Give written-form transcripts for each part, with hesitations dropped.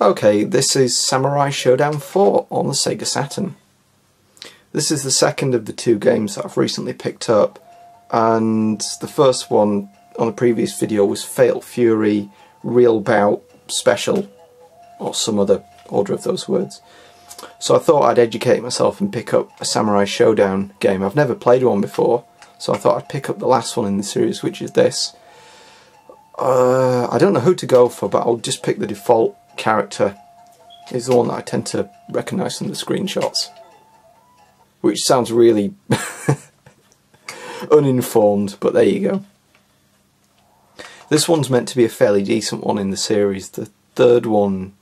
Okay, this is Samurai Showdown 4 on the Sega Saturn. This is the second of the two games that I've recently picked up, and the first one on the previous video was Fatal Fury Real Bout Special, or some other order of those words. So I thought I'd educate myself and pick up a Samurai Showdown game. I've never played one before, so I thought I'd pick up the last one in the series, which is this. I don't know who to go for, but I'll just pick the default character. Is the one that I tend to recognise from the screenshots, which sounds really uninformed, but there you go. This one's meant to be a fairly decent one in the series. The third one,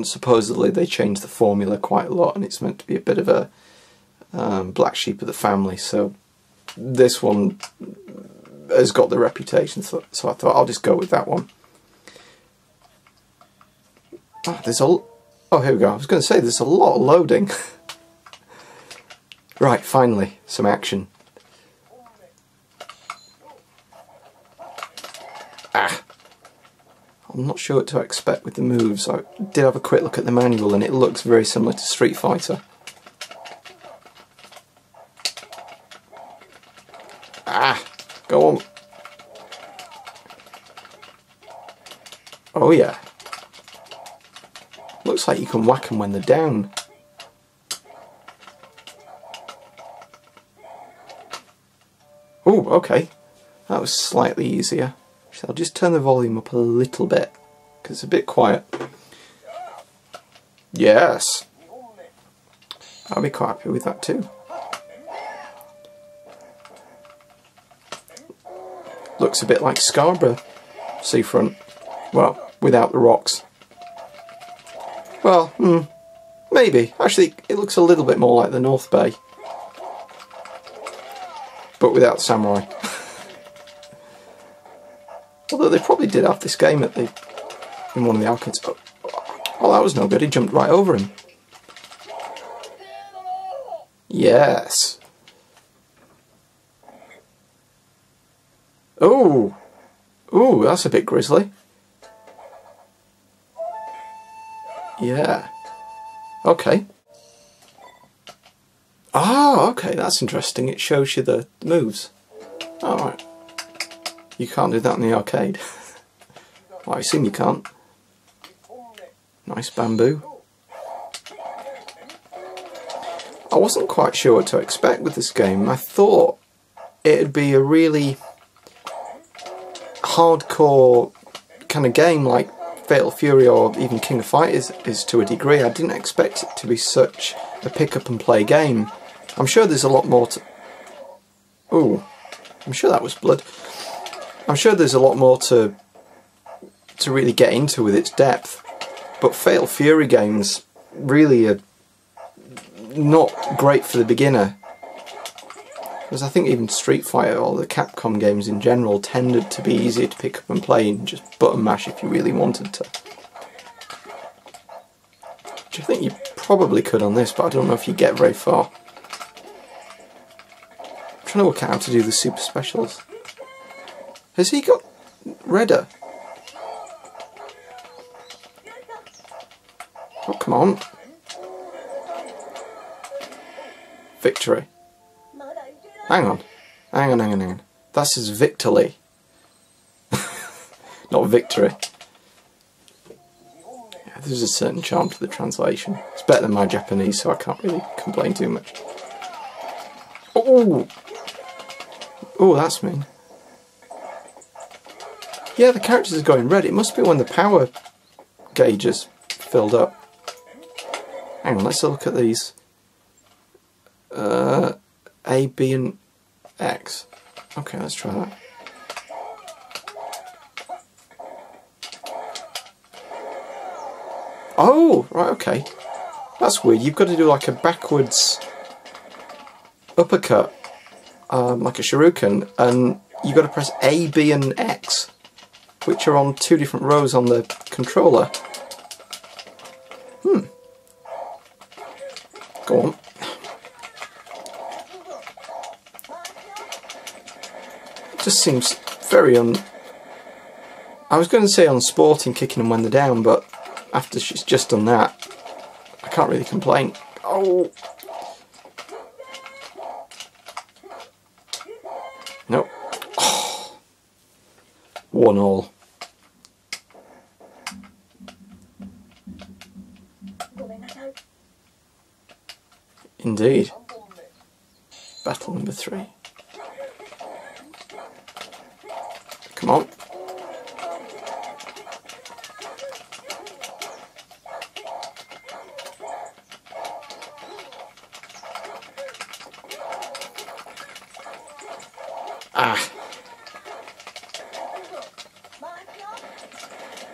supposedly they changed the formula quite a lot, and it's meant to be a bit of a black sheep of the family, so this one has got the reputation, so I thought I'll just go with that one. Oh, here we go. I was going to say there's a lot of loading. Right, finally, some action. I'm not sure what to expect with the moves. I did have a quick look at the manual and it looks very similar to Street Fighter. Go on. Oh yeah. Looks like you can whack them when they're down. Oh, okay. That was slightly easier. So I'll just turn the volume up a little bit, because it's a bit quiet. Yes! I'll be quite happy with that too. Looks a bit like Scarborough seafront. Well, without the rocks. Well, maybe. Actually, it looks a little bit more like the North Bay. But without samurai. Although they probably did have this game in one of the arcades. Oh, that was no good. He jumped right over him. Yes. Oh. Ooh, that's a bit grisly. Yeah. Okay. Ah, okay, that's interesting. It shows you the moves. Alright. You can't do that in the arcade. Well, I assume you can't. Nice bamboo. I wasn't quite sure what to expect with this game. I thought it'd be a really hardcore kind of game like Fatal Fury or even King of Fighters is to a degree. I didn't expect it to be such a pick up and play game. I'm sure there's a lot more to... Ooh, I'm sure that was blood. I'm sure there's a lot more to really get into with its depth, but Fatal Fury games really are not great for the beginner. Because I think even Street Fighter or the Capcom games in general tended to be easier to pick up and play and just button mash if you really wanted to. Which I think you probably could on this, but I don't know if you get very far. I'm trying to work out how to do the super specials. Has he got redder? Oh, come on. Victory. Hang on. Hang on. That says victory. Not victory. Yeah, there's a certain charm to the translation. It's better than my Japanese, so I can't really complain too much. Oh! Oh, that's mean. Yeah, the characters are going red. It must be when the power gauge is filled up. Hang on, let's have a look at these. A, B and X. Okay, let's try that. Oh, right, okay. That's weird. You've got to do like a backwards uppercut, like a shuriken, and you've got to press A, B and X, which are on two different rows on the controller. Go on. It just seems very I was going to say unsporting kicking them when they're down, but after she's just done that, I can't really complain. Oh! Nope. Oh. 1-1. Indeed. Battle number 3. Come on. Ah.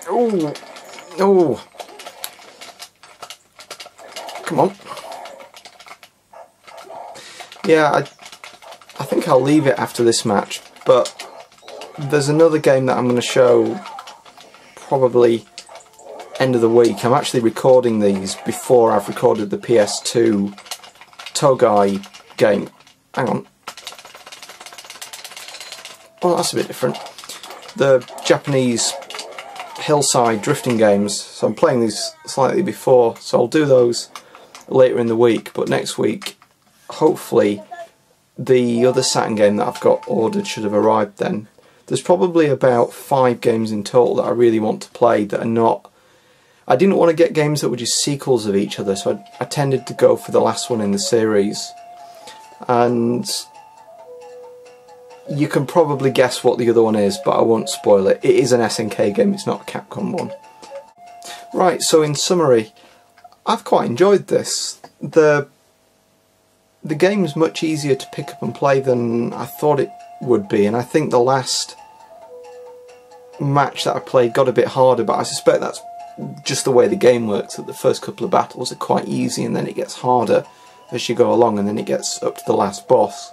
Oh. Oh. Come on. Yeah, I think I'll leave it after this match, but there's another game that I'm going to show probably end of the week. I'm actually recording these before I've recorded the PS2 Togai game. Hang on. Well, that's a bit different. The Japanese hillside drifting games. So I'm playing these slightly before, so I'll do those later in the week, but next week hopefully the other Saturn game that I've got ordered should have arrived then. There's probably about 5 games in total that I really want to play that are not... I didn't want to get games that were just sequels of each other, so I tended to go for the last one in the series. And you can probably guess what the other one is, but I won't spoil it. It is an SNK game, it's not a Capcom one. Right, so in summary, I've quite enjoyed this. The game's much easier to pick up and play than I thought it would be, and I think the last match that I played got a bit harder, but I suspect that's just the way the game works, that the first couple of battles are quite easy and then it gets harder as you go along and then it gets up to the last boss.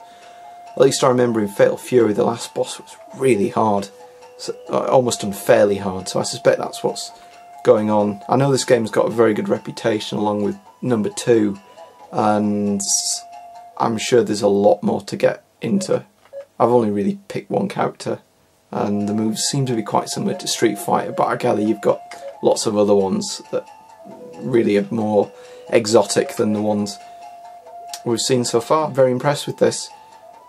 At least I remember in Fatal Fury the last boss was really hard, so, almost unfairly hard, so I suspect that's what's going on. I know this game's got a very good reputation along with number 2, and I'm sure there's a lot more to get into. I've only really picked one character and the moves seem to be quite similar to Street Fighter, but I gather you've got lots of other ones that really are more exotic than the ones we've seen so far. Very impressed with this,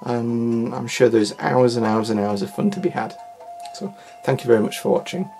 and I'm sure there's hours and hours and hours of fun to be had. So thank you very much for watching.